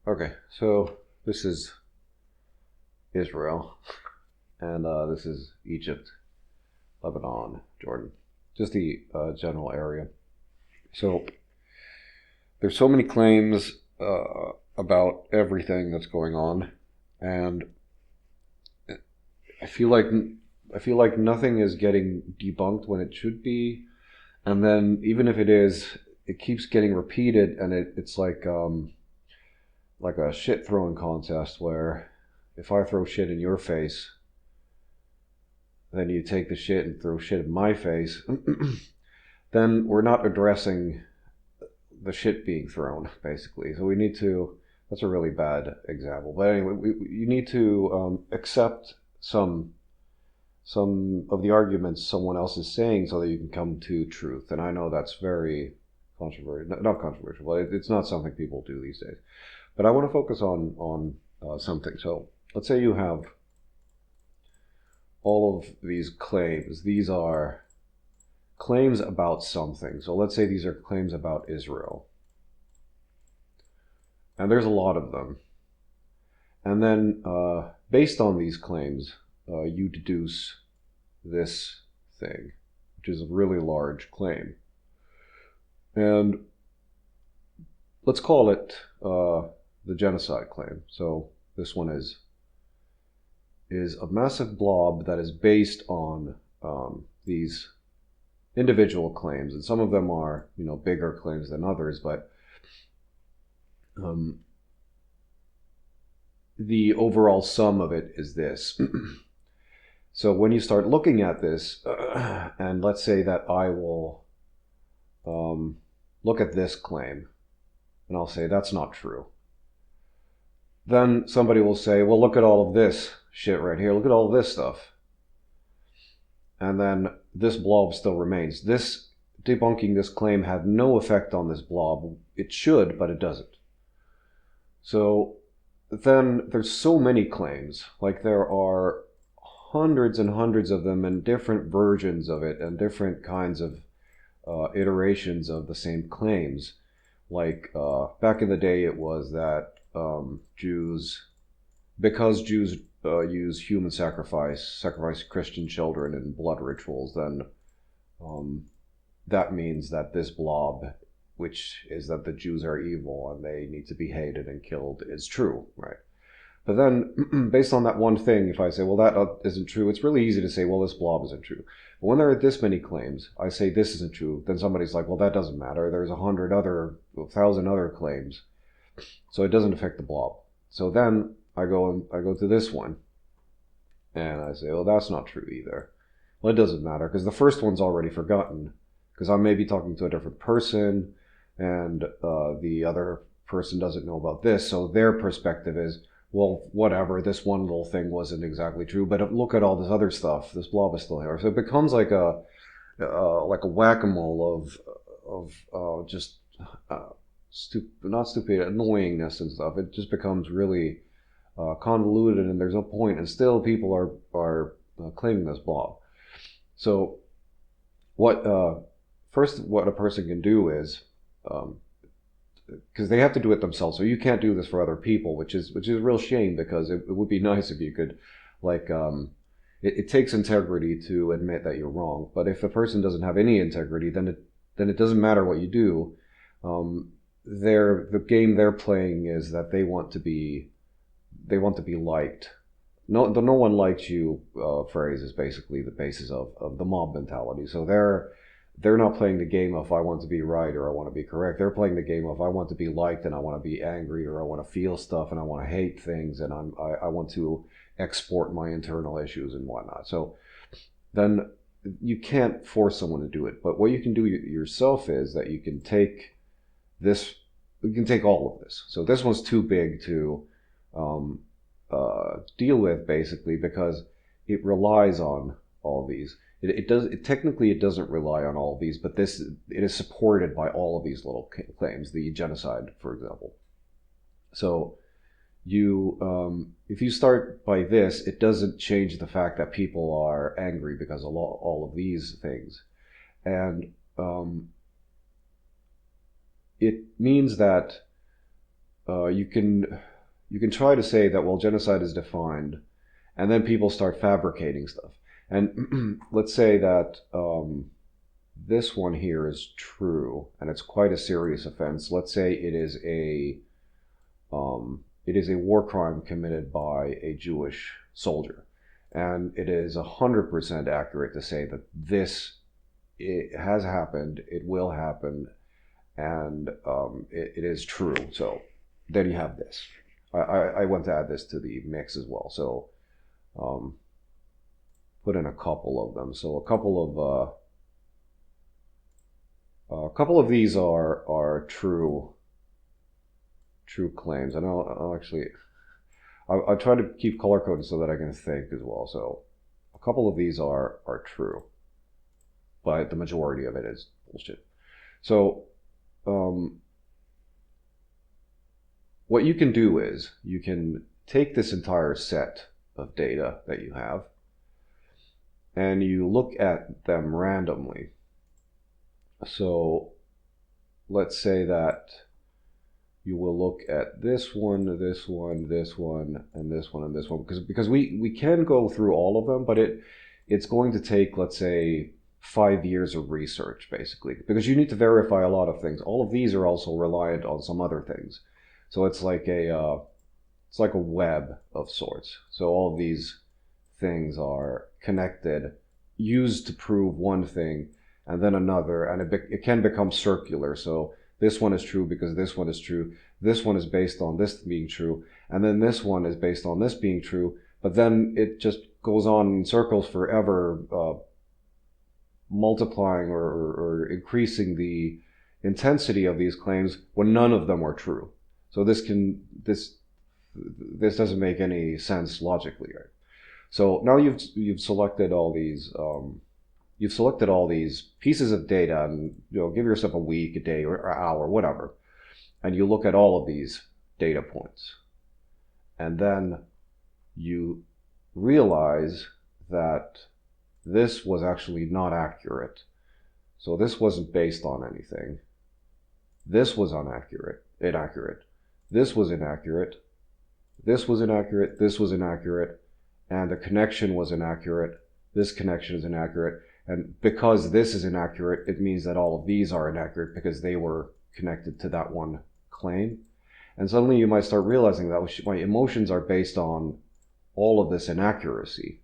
Okay, so this is Israel, and this is Egypt, Lebanon, Jordan, just the general area. So there's so many claims about everything that's going on, and I feel like I feel like nothing is getting debunked when it should be, and then even if it is, it keeps getting repeated, and it's like a shit throwing contest where if I throw shit in your face, then you take the shit and throw shit in my face, then we're not addressing the shit being thrown, basically. So we need to, that's a really bad example. But anyway, you need to accept some of the arguments someone else is saying so that you can come to truth. And I know that's very controversial, not controversial, but it's not something people do these days. But I want to focus on something. So let's say you have all of these claims. These are claims about something. So let's say these are claims about Israel. And there's a lot of them. And then, based on these claims, you deduce this thing, which is a really large claim. And let's call it the genocide claim. So this one is a massive blob that is based on these individual claims, and some of them are, bigger claims than others, but the overall sum of it is this. So when you start looking at this, and let's say that I will look at this claim, and I'll say that's not true. Then somebody will say, well, look at all of this shit right here. Look at all of this stuff. And then this blob still remains. This debunking this claim had no effect on this blob. It should, but it doesn't. So then there's so many claims. Like there are hundreds and hundreds of them and different versions of it and different kinds of iterations of the same claims. Like back in the day, it was that because Jews use human sacrifice Christian children in blood rituals, then that means that this blob, which is that the Jews are evil and they need to be hated and killed, is true, right? But then, based on that one thing, if I say, well, that isn't true, it's really easy to say, well, this blob isn't true. But when there are this many claims, I say this isn't true, then somebody's like, well, that doesn't matter. There's 1,000 other claims, so it doesn't affect the blob. So then I go to this one, and I say, well, that's not true either. Well, it doesn't matter, because the first one's already forgotten, because I may be talking to a different person, and the other person doesn't know about this, so their perspective is, well, whatever, this one little thing wasn't exactly true, but look at all this other stuff. This blob is still here. So it becomes like a whack-a-mole of just not stupid, annoyingness and stuff. It just becomes really convoluted, and there's no point, and still people are claiming this blob. So what a person can do is, because they have to do it themselves, so you can't do this for other people, which is a real shame, because it would be nice if you could, like, it takes integrity to admit that you're wrong. But if a person doesn't have any integrity, then it doesn't matter what you do. The game they're playing is that they want to be liked. The no one likes you phrase is basically the basis of the mob mentality. So they're not playing the game of I want to be right or I want to be correct. They're playing the game of I want to be liked and I want to be angry, or I want to feel stuff and I want to hate things, and I want to export my internal issues and whatnot. So then you can't force someone to do it. But what you can do yourself is that you can take all of this. So this one's too big to deal with, basically, because it relies on all these. It doesn't rely on all of these, but it is supported by all of these little claims. The genocide, for example. So if you start by this, it doesn't change the fact that people are angry because of all of these things, and it means that you can try to say that, well, genocide is defined, and then people start fabricating stuff. And let's say that this one here is true, and it's quite a serious offense. Let's say it is a war crime committed by a Jewish soldier, and it is 100% accurate to say that this it has happened, it will happen, and it is true. So then you have this. I want to add this to the mix as well. So put in a couple of them. So a couple of these are true claims, and I'll actually I'll try to keep color coded so that I can think as well. So a couple of these are true, but the majority of it is bullshit. So what you can do is you can take this entire set of data that you have and you look at them randomly. So let's say that you will look at this one, this one, this one, and this one, and this one, because we can go through all of them, but it's going to take, let's say, 5 years of research, basically, because you need to verify a lot of things. All of these are also reliant on some other things. So it's like a web of sorts. So all of these things are connected, used to prove one thing, and then another, and it can become circular. So this one is true because this one is true. This one is based on this being true, and then this one is based on this being true. But then it just goes on in circles forever, multiplying or increasing the intensity of these claims when none of them are true. So this doesn't make any sense logically, right? So now you've selected all these pieces of data, and give yourself a week, a day, or an hour, whatever, and you look at all of these data points, and then you realize that this was actually not accurate. So this wasn't based on anything. This was inaccurate. This was inaccurate. This was inaccurate. This was inaccurate. And the connection was inaccurate. This connection is inaccurate. And because this is inaccurate, it means that all of these are inaccurate because they were connected to that one claim. And suddenly you might start realizing that my emotions are based on all of this inaccuracy.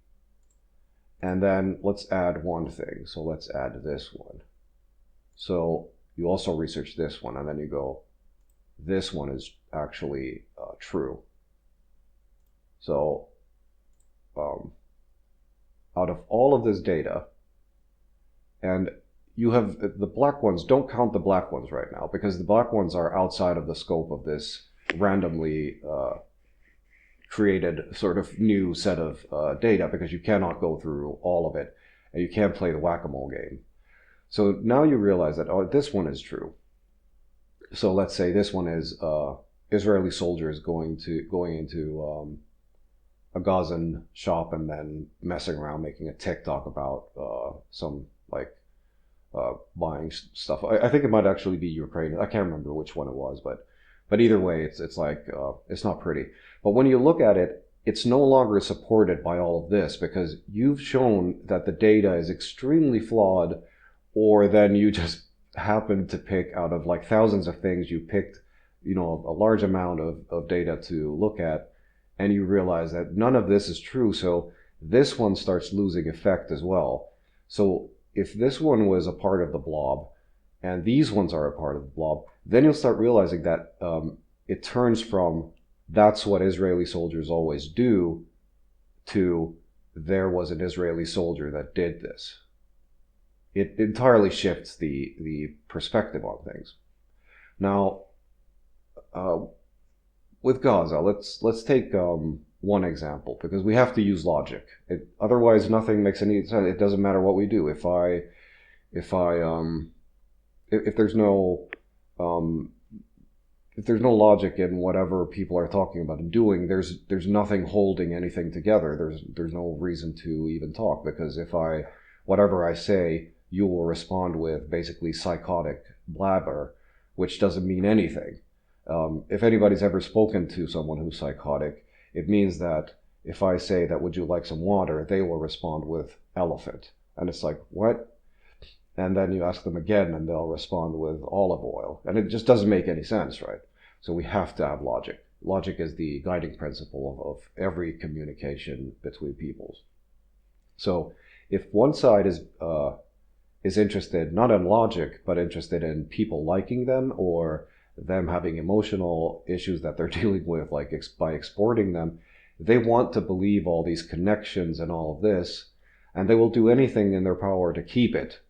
And then let's add one thing. So let's add this one. So you also research this one, and then you go, this one is actually true. So out of all of this data, and you have the black ones, don't count the black ones right now, because the black ones are outside of the scope of this randomly created sort of new set of data, because you cannot go through all of it, and you can't play the whack-a-mole game. So now you realize that, oh, this one is true. So let's say this one is Israeli soldiers going into a Gazan shop and then messing around, making a TikTok about some buying stuff. I think it might actually be Ukraine. I can't remember which one it was, but either way, it's like it's not pretty. But when you look at it, it's no longer supported by all of this, because you've shown that the data is extremely flawed, or then you just happen to pick out of like thousands of things, you picked, a large amount of data to look at, and you realize that none of this is true. So this one starts losing effect as well. So if this one was a part of the blob, and these ones are a part of the blob, then you'll start realizing that it turns from that's what Israeli soldiers always do to there was an Israeli soldier that did this. It entirely shifts the perspective on things. Now, with Gaza, let's take one example, because we have to use logic. Otherwise, nothing makes any sense. It doesn't matter what we do. If there's no logic in whatever people are talking about and doing, there's nothing holding anything together. There's no reason to even talk, because whatever I say, you will respond with basically psychotic blabber, which doesn't mean anything. If anybody's ever spoken to someone who's psychotic, it means that if I say that, would you like some water, they will respond with elephant. And it's like, what? And then you ask them again and they'll respond with olive oil. And it just doesn't make any sense, right? So we have to have logic. Logic is the guiding principle of every communication between peoples. So if one side is interested not in logic, but interested in people liking them or them having emotional issues that they're dealing with, like by exporting them, they want to believe all these connections and all of this, and they will do anything in their power to keep it.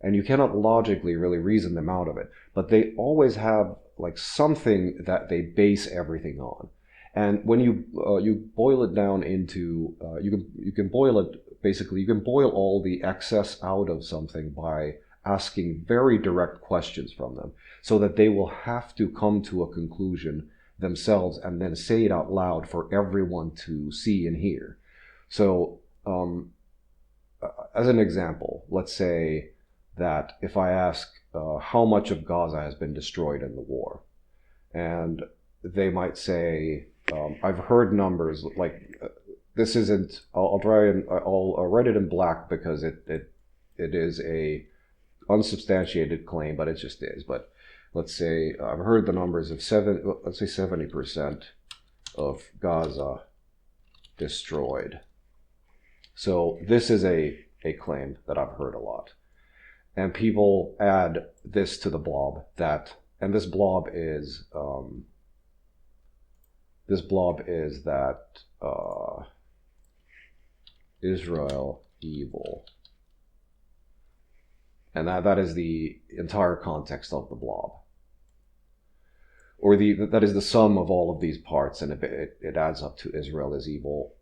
And you cannot logically really reason them out of it, but they always have like something that they base everything on. And when you boil it down into you can boil it basically, you can boil all the excess out of something by asking very direct questions from them, so that they will have to come to a conclusion themselves and then say it out loud for everyone to see and hear. So as an example, let's say that if I ask how much of Gaza has been destroyed in the war, and they might say, I've heard numbers like this isn't. I'll write it in black because it is a unsubstantiated claim, but it just is. But let's say I've heard the numbers of let's say 70% of Gaza destroyed. So this is a claim that I've heard a lot. And people add this to the blob and this blob is that Israel evil. And that is the entire context of the blob. Or that is the sum of all of these parts, and it adds up to Israel is evil.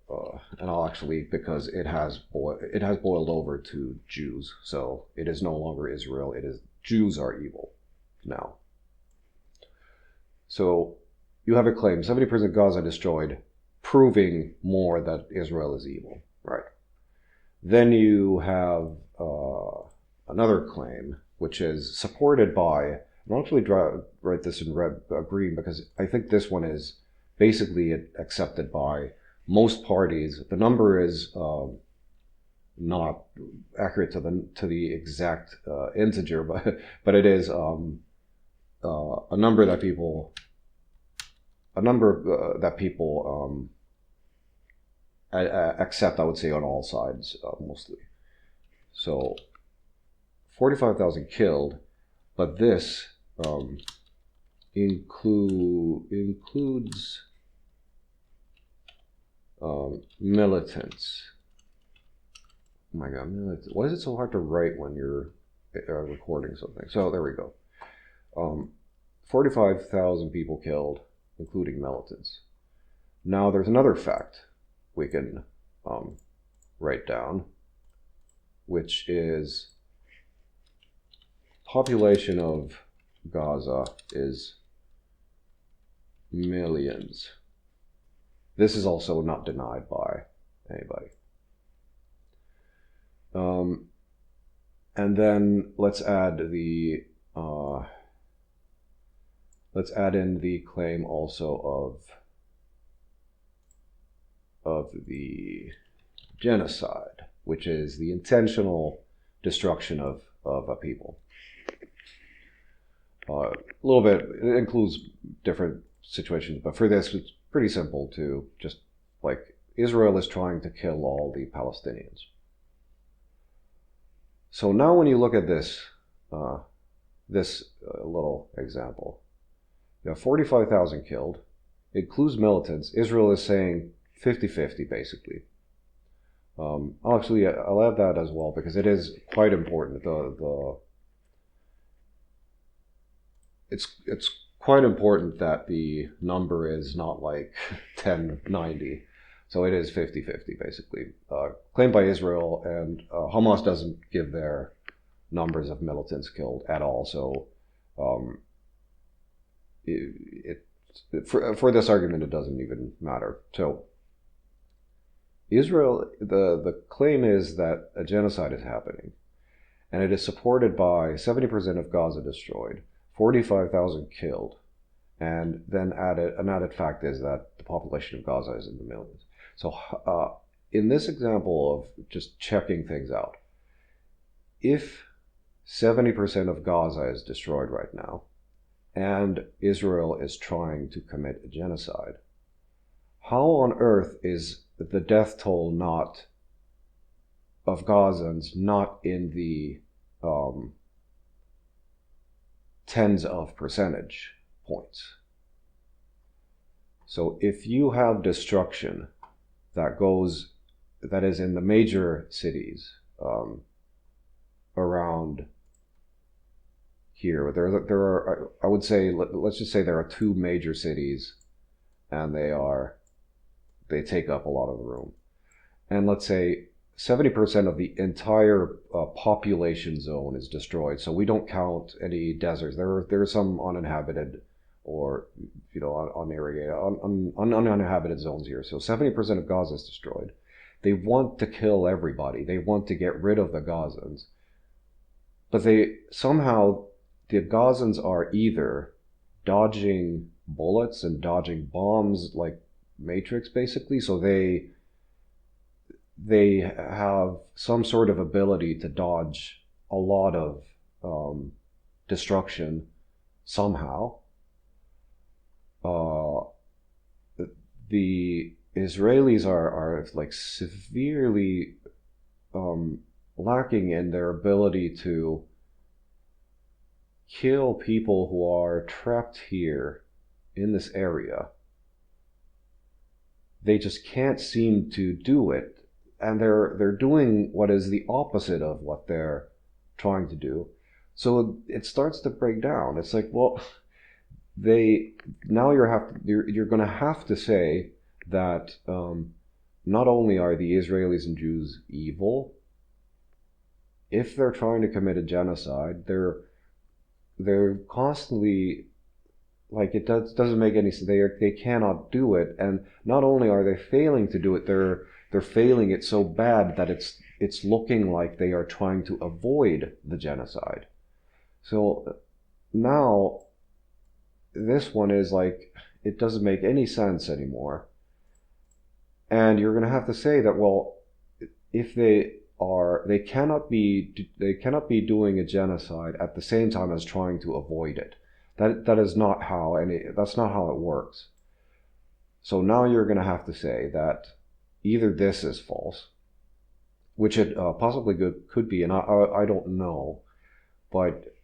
And I'll actually, because it has boiled over to Jews, so it is no longer Israel, it is Jews are evil now. So you have a claim, 70% of Gaza destroyed, proving more that Israel is evil, right? Then you have another claim, which is supported by, I'll actually write this in green because I think this one is basically accepted by most parties. The number is not accurate to the exact integer, but it is a number that people accept, I would say, on all sides mostly. So 45,000 killed, but this includes militants. Oh my god, militants. Why is it so hard to write when you're recording something? So there we go. 45,000 people killed, including militants. Now there's another fact we can write down, which is population of Gaza is millions. This is also not denied by anybody. And then let's add in the claim also of the genocide, which is the intentional destruction of a people. A little bit, it includes different situations, but for this, it's pretty simple to just, like, Israel is trying to kill all the Palestinians. So now when you look at this, little example, you have 45,000 killed, includes militants. Israel is saying 50-50 basically. I'll add that as well because it is quite important. It's quite important that the number is not like 10-90. So it is 50-50 basically. Claimed by Israel, and Hamas doesn't give their numbers of militants killed at all. So for this argument, it doesn't even matter. So Israel, the claim is that a genocide is happening, and it is supported by 70% of Gaza destroyed, 45,000 killed, And then an added fact is that the population of Gaza is in the millions. So in this example of just checking things out, if 70% of Gaza is destroyed right now, and Israel is trying to commit a genocide, how on earth is the death toll not of Gazans not in the tens of percentage points? So if you have destruction that is in the major cities around here, there are, I would say, let's just say there are two major cities, and they take up a lot of the room, and let's say 70% of the entire population zone is destroyed. So we don't count any deserts. There are some uninhabited or uninhabited zones here. So 70% of Gaza is destroyed. They want to kill everybody. They want to get rid of the Gazans, but the Gazans are either dodging bullets and dodging bombs like Matrix, basically. So they have some sort of ability to dodge a lot of destruction somehow. The Israelis are like severely lacking in their ability to kill people who are trapped here in this area. They just can't seem to do it. And they're doing what is the opposite of what they're trying to do. So it starts to break down. It's like, well, you're going to have to say that not only are the Israelis and Jews evil, if they're trying to commit a genocide, they're constantly, like, it doesn't make any sense. They cannot do it, and not only are they failing to do it, they're failing it so bad that it's looking like they are trying to avoid the genocide. So now this one is like, it doesn't make any sense anymore. And you're going to have to say that, well, if they cannot be doing a genocide at the same time as trying to avoid it. That's not how it works. So now you're going to have to say that either this is false, which it possibly could be, and I don't know, but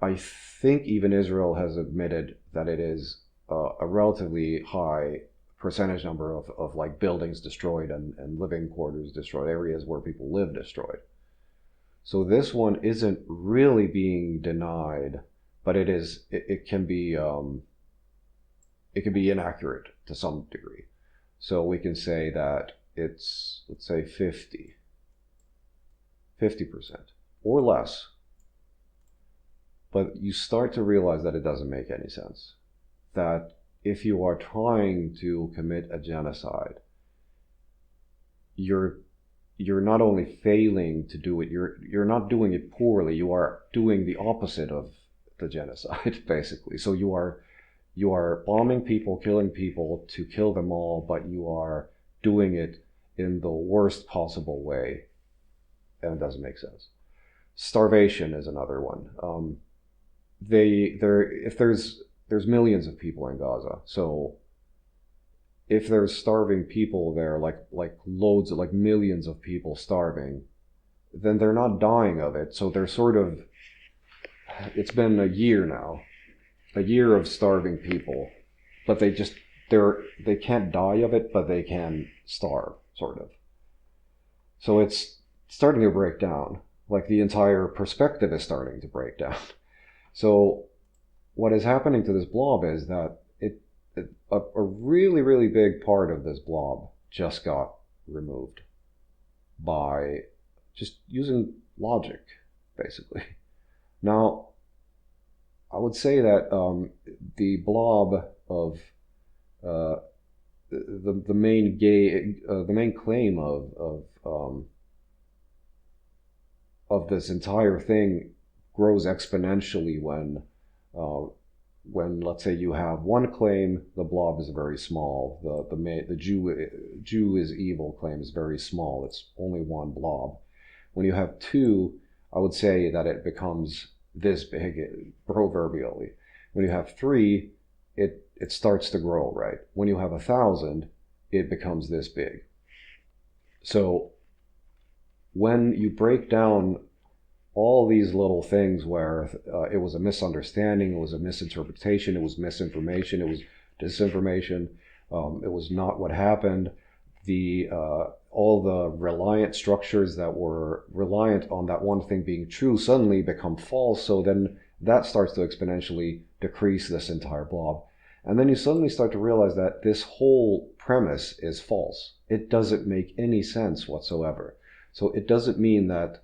I think even Israel has admitted that it is a relatively high percentage number of like buildings destroyed and living quarters destroyed, areas where people live destroyed. So this one isn't really being denied, but it can be inaccurate to some degree. So we can say that it's, let's say 50% or less. But you start to realize that it doesn't make any sense. That if you are trying to commit a genocide, you're not only failing to do it, you're not doing it poorly, you are doing the opposite of the genocide, basically. So you are bombing people, killing people to kill them all, but you are doing it in the worst possible way, and it doesn't make sense. Starvation is another one. If there's millions of people in Gaza, so if there's starving people there, like loads of, like millions of people starving, then they're not dying of it. So they're sort of, it's been a year now, a year of starving people, but they can't die of it, but they can starve, sort of. So it's starting to break down. Like the entire perspective is starting to break down. So what is happening to this blob is that a really, really big part of this blob just got removed by just using logic, basically. Now, I would say that the blob of the main claim of this entire thing grows exponentially when when let's say you have one claim, the blob is very small. The Jew is evil claim is very small. It's only one blob. When you have two, I would say that it becomes this big, proverbially. When you have three, it starts to grow, right? When you have 1,000, it becomes this big. So when you break down all these little things where it was a misunderstanding, it was a misinterpretation, it was misinformation, it was disinformation, it was not what happened. All the reliant structures that were reliant on that one thing being true suddenly become false. So then that starts to exponentially decrease this entire blob. And then you suddenly start to realize that this whole premise is false. It doesn't make any sense whatsoever. So it doesn't mean that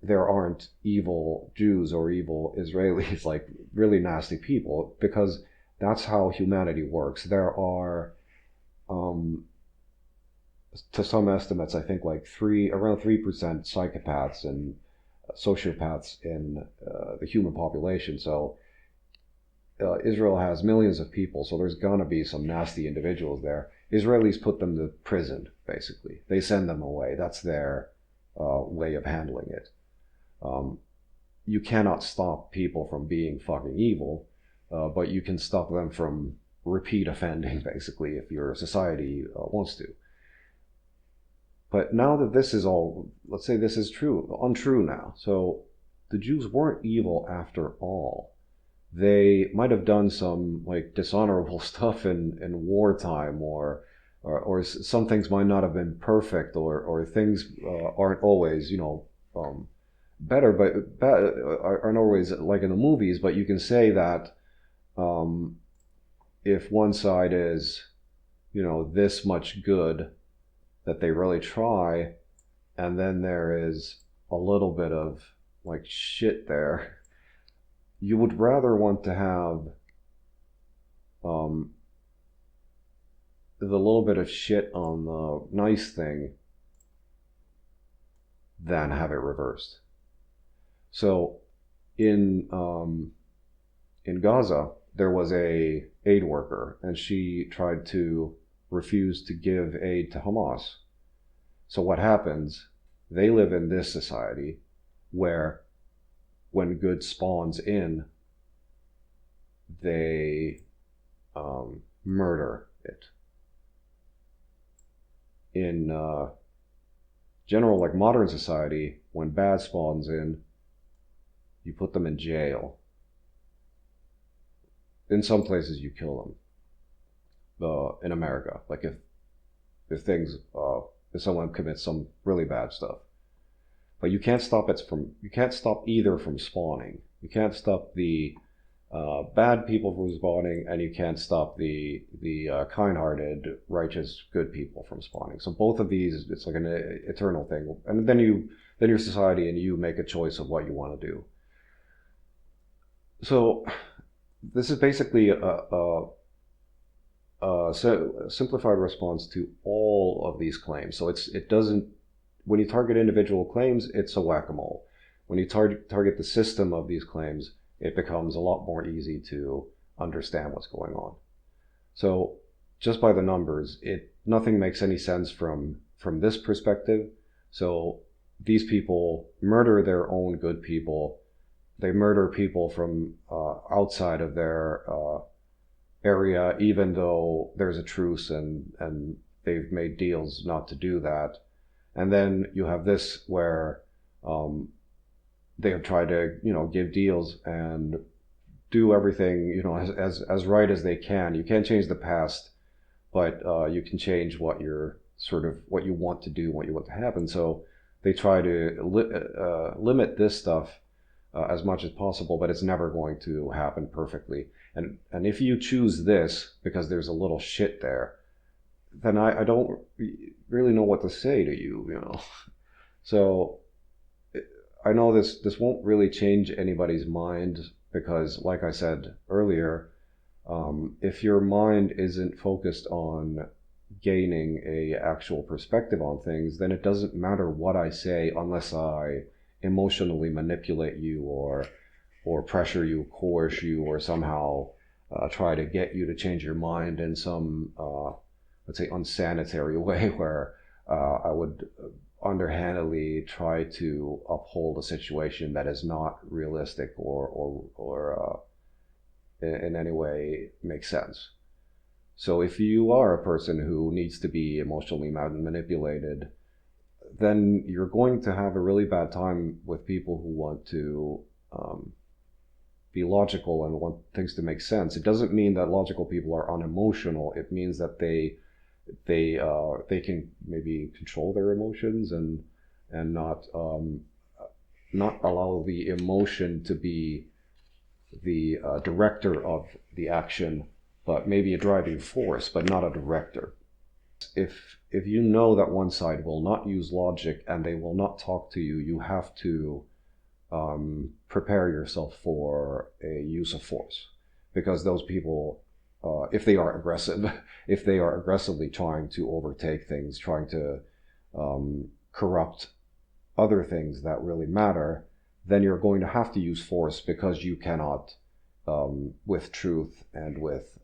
there aren't evil Jews or evil Israelis, like really nasty people, because that's how humanity works. There are, to some estimates, I think like around 3% psychopaths and sociopaths in the human population. So Israel has millions of people, so there's gonna be some nasty individuals there. Israelis put them to prison, basically. They send them away. That's their way of handling it. You cannot stop people from being fucking evil, but you can stop them from repeat offending, basically, if your society wants to. But now that this is all, let's say this is untrue now. So the Jews weren't evil after all. They might have done some like dishonorable stuff in wartime, or some things might not have been perfect, or things aren't always, better, but aren't always like in the movies. But you can say that if one side is, this much good, that they really try, and then there is a little bit of like shit there, you would rather want to have the little bit of shit on the nice thing than have it reversed. So in Gaza, there was a aid worker, and she tried to refuse to give aid to Hamas. So what happens? They live in this society where when good spawns in, they murder it. In general, like modern society, when bad spawns in, you put them in jail. In some places, you kill them. In America, like if someone commits some really bad stuff, but you can't stop either from spawning. You can't stop the bad people from spawning, and you can't stop the kind-hearted, righteous, good people from spawning. So both of these, it's like an eternal thing. And then your society and you make a choice of what you want to do. So this is basically a simplified response to all of these claims. So it doesn't, when you target individual claims, it's a whack-a-mole. When you target the system of these claims, it becomes a lot more easy to understand what's going on. So just by the numbers, nothing makes any sense from this perspective. So these people murder their own good people. They murder people from outside of their area, even though there's a truce and they've made deals not to do that. And then you have this where they have tried to, give deals and do everything, as right as they can. You can't change the past, but you can change what what you want to do, what you want to happen. So they try to limit this stuff as much as possible, but it's never going to happen perfectly. And if you choose this because there's a little shit there, then I don't really know what to say to you, So I know this won't really change anybody's mind, because like I said earlier, if your mind isn't focused on gaining a actual perspective on things, then it doesn't matter what I say unless I emotionally manipulate you or pressure you, coerce you, or somehow try to get you to change your mind in some, let's say, unsanitary way where I would underhandedly try to uphold a situation that is not realistic or in any way makes sense. So if you are a person who needs to be emotionally manipulated, then you're going to have a really bad time with people who want to be logical and want things to make sense. It doesn't mean that logical people are unemotional. It means that they can maybe control their emotions and not allow the emotion to be the director of the action, but maybe a driving force, but not a director. If you know that one side will not use logic and they will not talk to you, you have to prepare yourself for a use of force, because those people, if they are aggressive, if they are aggressively trying to overtake things, trying to corrupt other things that really matter, then you're going to have to use force, because you cannot, with truth and with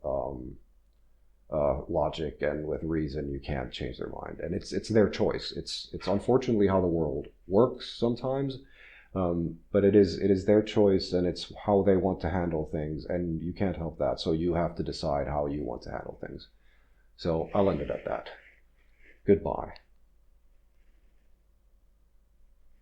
logic and with reason, you can't change their mind. And it's their choice. It's unfortunately how the world works sometimes, but it is their choice, and it's how they want to handle things, and you can't help that. So you have to decide how you want to handle things. So I'll end it at that. Goodbye.